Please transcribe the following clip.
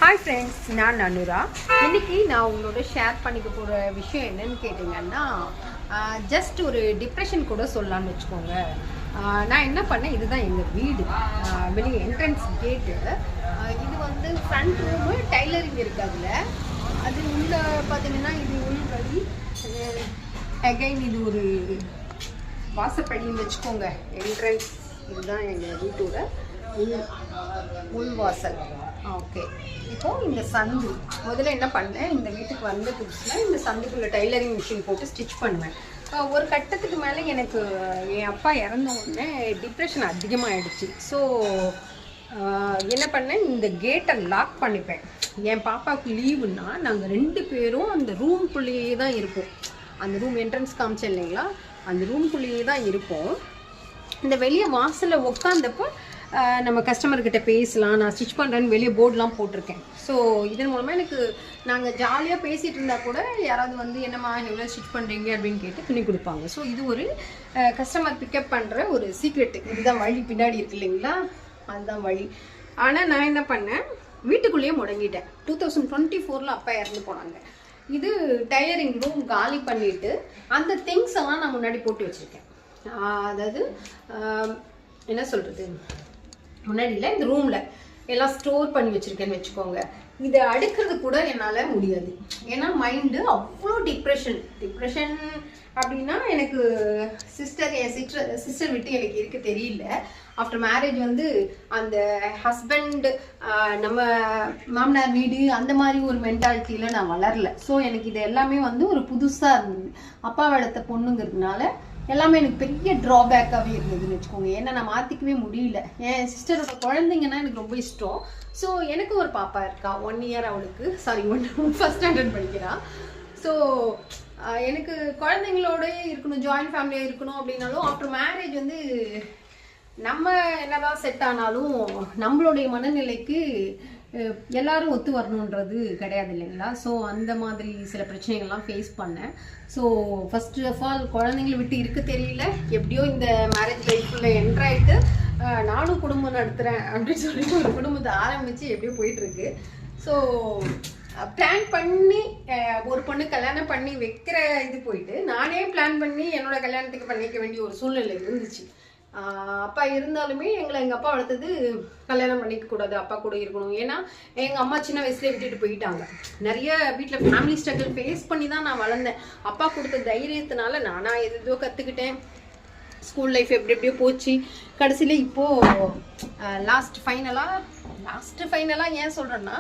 Hi friends, நான் அனுரா. இன்றைக்கி நான் உங்களோட ஷேர் பண்ணிக்க போகிற விஷயம் என்னன்னு கேட்டிங்கன்னா, ஜஸ்ட் ஒரு டிப்ரெஷன் கூட சொல்லலான்னு வச்சுக்கோங்க. நான் என்ன பண்ணேன், இதுதான் எங்கள் வீடு, வெளியே என்ட்ரன்ஸ் கேட்டு. இது வந்து ஃப்ரண்ட் ரூமு, டைலரிங் இருக்குது அதில். அது உள்ள பார்த்தீங்கன்னா இது உள்வழி, அகைன் இது ஒரு வாசப்படின்னு வச்சுக்கோங்க. என்ட்ரன்ஸ் இதுதான் எங்கள் வீட்டோட உள்வாசல். ஓகே, இப்போது இந்த சந்து முதல்ல என்ன பண்ணேன், இந்த வீட்டுக்கு வந்த புதுசில் இந்த சந்துக்குள்ளே டைலரிங் மிஷின் போட்டு ஸ்டிச் பண்ணுவேன். ஒரு கட்டத்துக்கு மேலே எனக்கு என் அப்பா இறந்த உடனே டிப்ரெஷன் அதிகமாகிடுச்சு. ஸோ என்ன பண்ணேன், இந்த கேட்டை லாக் பண்ணிப்பேன். என் பாப்பாவுக்கு லீவுன்னா நாங்கள் 2 பேரும் அந்த ரூம்குள்ளேயே தான் இருப்போம். அந்த ரூம் என்ட்ரன்ஸ் காமிச்சேன் இல்லைங்களா, அந்த ரூம்குள்ளேயே தான் இருப்போம். இந்த வெளியே வாசலில் உட்காந்தப்போ நம்ம கஸ்டமர்கிட்ட பேசலாம், நான் ஸ்டிச் பண்ணுறேன்னு வெளியே போர்டெலாம் போட்டிருக்கேன். ஸோ இதன் மூலமாக எனக்கு நாங்கள் ஜாலியாக பேசிகிட்டு இருந்தால் கூட யாராவது வந்து என்னம்மா எவ்வளோ ஸ்டிச் பண்ணுறீங்க அப்படின்னு கேட்டு துணி கொடுப்பாங்க. ஸோ இது ஒரு கஸ்டமர் பிக்கப் பண்ணுற ஒரு சீக்ரெட்டு. இதுதான் வழி, பின்னாடி இருக்கு இல்லைங்களா, அதுதான் வழி. ஆனால் நான் என்ன பண்ணேன், வீட்டுக்குள்ளேயே முடங்கிட்டேன். 2024 அப்பா இறந்து போனாங்க. இது டைலரிங் ரூம் காலி பண்ணிவிட்டு அந்த திங்ஸ் எல்லாம் நான் முன்னாடி போட்டு வச்சுருக்கேன். அதாவது என்ன சொல்கிறது, முன்னாடியில் இந்த ரூமில் எல்லாம் ஸ்டோர் பண்ணி வச்சுருக்கேன்னு வச்சுக்கோங்க. இதை அடுக்கிறது கூட என்னால் முடியாது. ஏன்னா மைண்டு அவ்வளோ டிப்ரெஷன் அப்படின்னா எனக்கு என் சிஸ்டர் விட்டு எனக்கு இருக்க தெரியல. ஆஃப்டர் மேரேஜ் வந்து அந்த ஹஸ்பண்ட் நம்ம மாமனார் வீடு அந்த மாதிரி ஒரு மென்டாலிட்டியில் நான் வளரல. ஸோ எனக்கு இது எல்லாமே வந்து ஒரு புதுசாக இருந்தது. அப்பா வளர்த்த பொண்ணுங்கிறதுனால எல்லாமே எனக்கு பெரிய ட்ராபேக்காகவே இருந்ததுன்னு வச்சுக்கோங்க. ஏன்னா நான் மாற்றிக்கவே முடியல. என் சிஸ்டரோட குழந்தைங்கன்னா எனக்கு ரொம்ப இஷ்டம். ஸோ எனக்கு ஒரு பாப்பா இருக்கா, 1 இயர் அவளுக்கு, ஃபர்ஸ்ட் ஸ்டாண்டர்ட் படிக்கிறாள். ஸோ எனக்கு குழந்தைங்களோட இருக்கணும், ஜாயிண்ட் ஃபேமிலியாக இருக்கணும் அப்படின்னாலும் ஆஃப்டர் மேரேஜ் வந்து நம்ம என்னதான் செட் ஆனாலும் நம்மளுடைய மனநிலைக்கு எல்லாரும் ஒத்து வரணுன்றது கிடையாது இல்லைங்களா. ஸோ அந்த மாதிரி சில பிரச்சனைகள்லாம் ஃபேஸ் பண்ணேன். ஸோ ஃபர்ஸ்ட் ஆஃப் ஆல் குழந்தைங்களை விட்டு இருக்க தெரியல. எப்படியோ இந்த மேரேஜ் லைஃப்ல என்ட்ராயிட்டு நானும் குடும்பம் நடத்துகிறேன் அப்படின்னு சொல்லிட்டு ஒரு குடும்பத்தை ஆரம்பித்து எப்படியோ போயிட்டுருக்கு. ஸோ பிளான் பண்ணி ஒரு பொண்ணு கல்யாணம் பண்ணி வைக்கிற இது போயிட்டு நானே பிளான் பண்ணி என்னோட கல்யாணத்துக்கு பண்ணிக்க வேண்டிய ஒரு சூழ்நிலை இருந்துச்சு. அப்பா இருந்தாலுமே எங்கள் அப்பா வளர்த்தது கல்யாணம் பண்ணிக்க கூடாது, அப்பா கூட இருக்கணும். ஏன்னா எங்கள் அம்மா சின்ன வயசுலேயே விட்டுட்டு போயிட்டாங்க. நிறைய வீட்டில் ஃபேமிலி ஸ்ட்ரகிள் ஃபேஸ் பண்ணி தான் நான் வளர்ந்தேன். அப்பா கொடுத்த தைரியத்தினால நானாக எதோ கற்றுக்கிட்டேன். ஸ்கூல் லைஃப் எப்படியோ போச்சு. கடைசியில் இப்போது லாஸ்ட் ஃபைனலாக ஏன் சொல்கிறேன்னா,